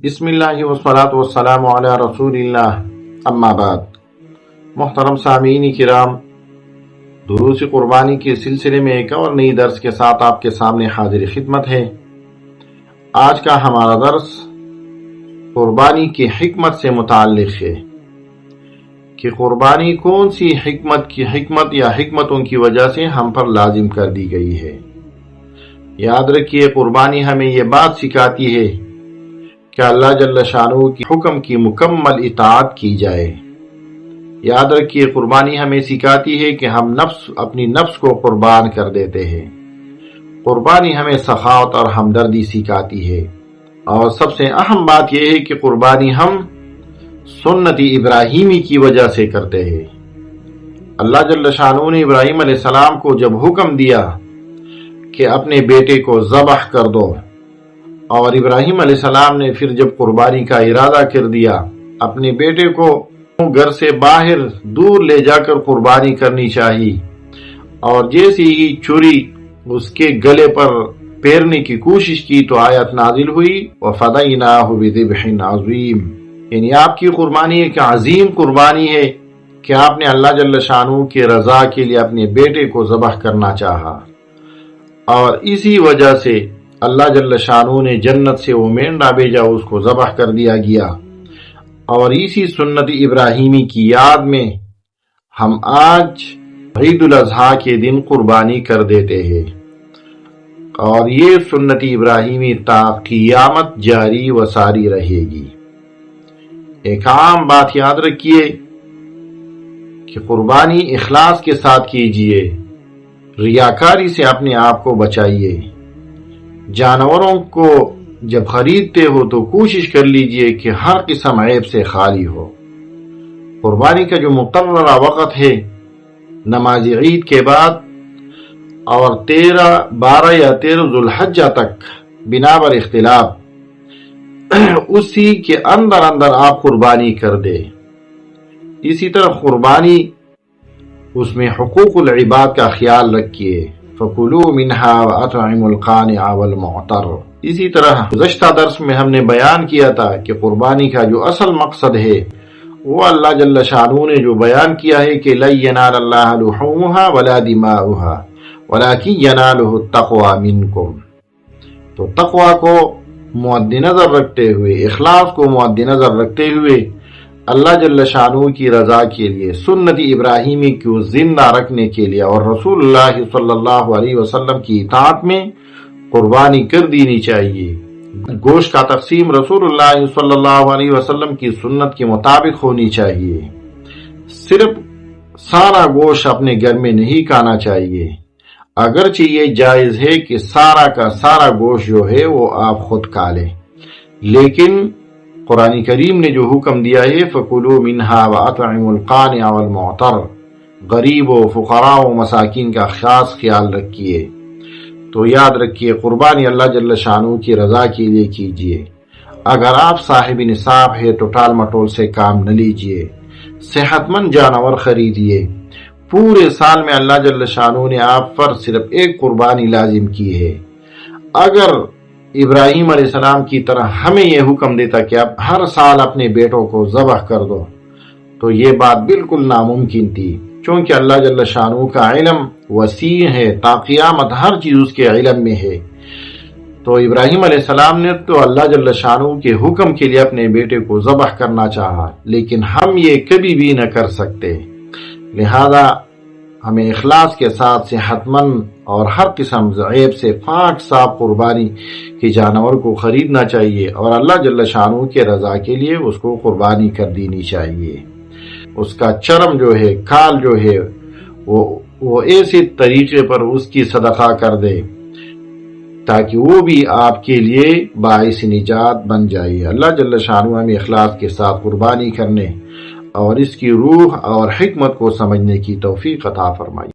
بسم اللہ والصلاة والسلام علی رسول اللہ، اما بعد۔ محترم سامعین کرام، دروس قربانی کے سلسلے میں ایک اور نئی درس کے ساتھ آپ کے سامنے حاضر خدمت ہے۔ آج کا ہمارا درس قربانی کی حکمت سے متعلق ہے کہ قربانی کون سی حکمت یا حکمتوں کی وجہ سے ہم پر لازم کر دی گئی ہے۔ یاد رکھیے، قربانی ہمیں یہ بات سکھاتی ہے کہ اللہ جل شانہ کی حکم کی مکمل اطاعت کی جائے۔ یاد رکھیے، قربانی ہمیں سکھاتی ہے کہ ہم اپنی نفس کو قربان کر دیتے ہیں۔ قربانی ہمیں سخاوت اور ہمدردی سکھاتی ہے، اور سب سے اہم بات یہ ہے کہ قربانی ہم سنت ابراہیمی کی وجہ سے کرتے ہیں۔ اللہ جل شانہ نے ابراہیم علیہ السلام کو جب حکم دیا کہ اپنے بیٹے کو ذبح کر دو، اور ابراہیم علیہ السلام نے پھر جب قربانی کا ارادہ کر دیا، اپنے بیٹے کو گھر سے باہر دور لے جا کر قربانی کرنی چاہیے، اور جیسی ہی چھری اس کے گلے پر پیرنے کی کوشش کی تو آیت نازل ہوئی، وَفَدَيْنَاهُ بِذِبْحٍ عَظِيمٍ، یعنی آپ کی قربانی ایک عظیم قربانی ہے کہ آپ نے اللہ جل شانہ کی رضا کے لیے اپنے بیٹے کو ذبح کرنا چاہا، اور اسی وجہ سے اللہ جل شانہ نے جنت سے وہ مینڈا بھیجا، اس کو ذبح کر دیا گیا، اور اسی سنت ابراہیمی کی یاد میں ہم آج عید الاضحیٰ کے دن قربانی کر دیتے ہیں، اور یہ سنت ابراہیمی تا قیامت جاری و ساری رہے گی۔ ایک عام بات یاد رکھیے کہ قربانی اخلاص کے ساتھ کیجیے، ریاکاری سے اپنے آپ کو بچائیے۔ جانوروں کو جب خریدتے ہو تو کوشش کر لیجئے کہ ہر قسم عیب سے خالی ہو۔ قربانی کا جو مقررہ وقت ہے نماز عید کے بعد اور 12 یا 13 ذو الحجہ تک بنا بر اختلاف، اسی کے اندر آپ قربانی کر دے۔ اسی طرح قربانی اس میں حقوق العباد کا خیال رکھیے، فَكُلُوا مِنْهَا وَأَطْعِمُوا الْقَانِعَ وَالْمُعْتَرَّ۔ اسی طرح گزشتہ درس میں ہم نے بیان کیا تھا کہ قربانی کا جو اصل مقصد ہے وہ اللہ جل شانہ نے جو بیان کیا ہے کہ لَن يَنَالَ اللَّهَ لُحُومُهَا وَلَا دِمَاؤُهَا وَلَكِنْ يَنَالُهُ التَّقْوَى مِنْكُمْ۔ تو تقوی کو مد نظر رکھتے ہوئے، اخلاص کو مد نظر رکھتے ہوئے، اللہ جل شانہ کی رضا کے لیے، سنت ابراہیمی کو زندہ رکھنے کے لیے، اور رسول اللہ صلی اللہ علیہ وسلم کی اطاعت میں قربانی کر دینی چاہیے۔ گوشت کا تقسیم رسول اللہ صلی اللہ علیہ وسلم کی سنت کے مطابق ہونی چاہیے۔ صرف سارا گوشت اپنے گھر میں نہیں کھانا چاہیے، اگرچہ یہ جائز ہے کہ سارا کا سارا گوشت جو ہے وہ آپ خود کھا لیں، لیکن قرآن کریم نے جو حکم دیا ہے فَكُلُوا مِنْهَا وَأَطْعِمُوا الْقَانِعَ وَالْمُعْتَرَّ، غریب و فقراء و مساکین کا خاص خیال رکھیے۔ تو یاد رکھیے، قربانی اللہ جل شانہ کی رضا کے لیے کیجیے۔ اگر آپ صاحب نصاب ہے تو ٹال مٹول سے کام نہ لیجیے، صحت مند جانور خریدیے۔ پورے سال میں اللہ جل شانہ نے آپ پر صرف ایک قربانی لازم کی ہے۔ اگر ابراہیم علیہ السلام کی طرح ہمیں یہ حکم دیتا کہ اب ہر سال اپنے بیٹوں کو ذبح کر دو تو یہ بات بالکل ناممکن تھی، چونکہ اللہ جل شانہ کا علم وسیع ہے، تا قیامت ہر چیز اس کے علم میں ہے۔ تو ابراہیم علیہ السلام نے تو اللہ جل شانہ کے حکم کے لیے اپنے بیٹے کو ذبح کرنا چاہا، لیکن ہم یہ کبھی بھی نہ کر سکتے، لہذا ہمیں اخلاص کے ساتھ صحت مند اور ہر قسم عیب سے پاک صاف قربانی کے جانور کو خریدنا چاہیے، اور اللہ جل شانہ کے رضا کے لیے اس کو قربانی کر دینی چاہیے۔ اس کا چرم جو ہے، کھال جو ہے، وہ ایسے طریقے پر اس کی صدقہ کر دے تاکہ وہ بھی آپ کے لیے باعث نجات بن جائے۔ اللہ جل شانہ ہمیں اخلاص کے ساتھ قربانی کرنے اور اس کی روح اور حکمت کو سمجھنے کی توفیق عطا فرمائے۔